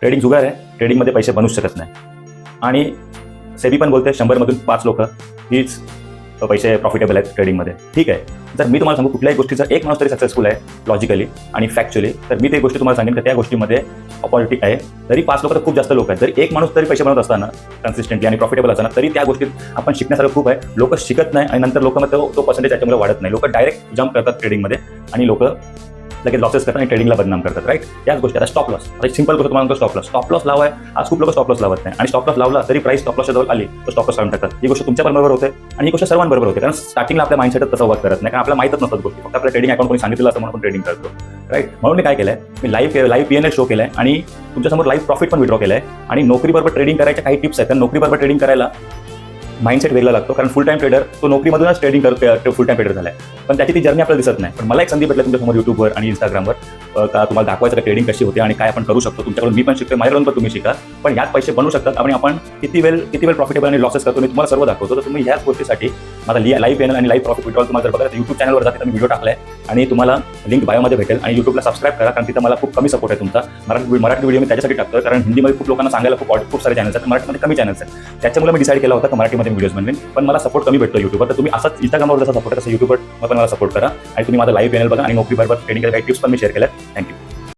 Trading जुगार आहे, ट्रेडिंगमध्ये पैसे बनूच शकत नाही. आणि सेबी पण बोलते 100 मधून 5 लोक हीच पैसे प्रॉफिटेबल आहेत ट्रेडिंगमध्ये. ठीक आहे, जर मी तुम्हाला सांगू कुठल्याही गोष्टीचा एक माणूस तरी सक्सेसफुल आहे लॉजिकली आणि फॅक्च्युअली, तर मी ते गोष्टी तुम्हाला सांगेन की त्या गोष्टीमध्ये अपॉर्च्युनिटी आहे. तरी 5 लोक तर खूप जास्त लोक आहेत. जरी एक माणूस तरी पैसे बनवत असताना कन्सिस्टंटली आणि प्रॉफिटेबल असताना, तरी त्या गोष्टीत आपण शिकण्यासारखं खूप आहे. लोक शिकत नाही आणि नंतर लोक मग तो पर्सेंटेज त्याच्यामुळे वाढत नाही. लोक डायरेक्ट जम्प करतात ट्रेडिंगमध्ये आणि लोक लगेच लॉसेस करतात आणि ट्रेडिंगला बदनाम करतात. राईट, त्याच गोष्टी. आता स्टॉप लॉस, आता एक सिंपल गोष्ट तुम्हाला स्टॉप लॉस लावाय. आज खूप लोक स्टॉप लॉस लावत नाही आणि स्टॉप लॉस लावला तरी प्राइस स्टॉप लॉसच्या जवळ आली तर स्टॉप लॉस काढून टाकतात. ही गोष्ट तुमच्या बरोबर होते आणि ही गोष्ट सर्वांबरोबर होते. कारण स्टार्टिंगला आपल्या माइंडसेटच तसं वर्क करत नाही, कारण आपल्याला माहितच नसतात गोष्टी. फक्त आपल्या ट्रेडिंग अकाउंट कोणी सांगितलं असं म्हणून आपण ट्रेडिंग करतो. राईट, म्हणून मी काय केलंय, मी लाईव्ह PNL शो केलाय आणि तुमच्यासमोर लाईव्ह प्रॉफिट पण विड्रॉ केलाय. आणि नोकरीबरोबर ट्रेडिंग करायच्या काही टिप्स आहेत. तर नोकरीबरोबर ट्रेडिंग करायला माइंडसेट वेगळा लागतो, कारण फुल टाइम ट्रेडर तो नोकरीमधूनच ट्रेडिंग करतो, फुल टाइम ट्रेडर झालाय, पण त्याची ती जर्नी आपल्याला दिसत नाही. पण मला एक संधी भेटली तुमच्यासमोर युट्यूबवर आणि इंस्टाग्रामवर का तुम्हाला दाखवायचं का ट्रेडिंग कशी होते आणि काय आपण करू शकतो. तुमच्याकडून मी पण शिकतोय, माझ्याकडून पण तुम्ही शिका. पण यात पैसे बनू शकतात आणि आपण किती वेळ प्रॉफिटेबल आणि लॉसेस करतो मी तुम्हाला सर्व दाखवतो. तर तुम्ही ह्याच गोष्टीसाठी माझा लाईव्ह PNL आणि लाईव्ह प्रॉफिट विड्रॉल तुम्हाला जर बघायचं युट्यूब चॅनलवर जाते तर मी व्हिडिओ टाकलाय आणि तुम्हाला लिंक बायोमध्ये भेटेल. आणि युट्यूबला सबस्क्राईब करा, कारण तिथं मला खूप कमी सपोर्ट आहे तुमचा. मराठी व्हिडिओ मी त्याच्यासाठी टाकतोय, कारण हिंदीमध्ये खूप लोकांना सांगायला खूप सारे चॅनल्स आहेत, मराठीमध्ये कमी चॅनल्स आहेत. त्याच्यामुळे मी डिसाईड केला होता की मराठीमध्ये व्हिडिओज बनवेन. पण मला सपोर्ट कमी भेटतो युट्यूबवर. तर तुम्ही असंच इंस्टाग्रामवर जसा सपोर्ट आहे तसं युट्यूबवर पण मला सपोर्ट करा आणि तुम्ही माझा लाईव्ह PNL बघा आणि नोकरीबरोबर ट्रेडिंग काही टिप्स पण मी शेअर केल्या. थँक्यू.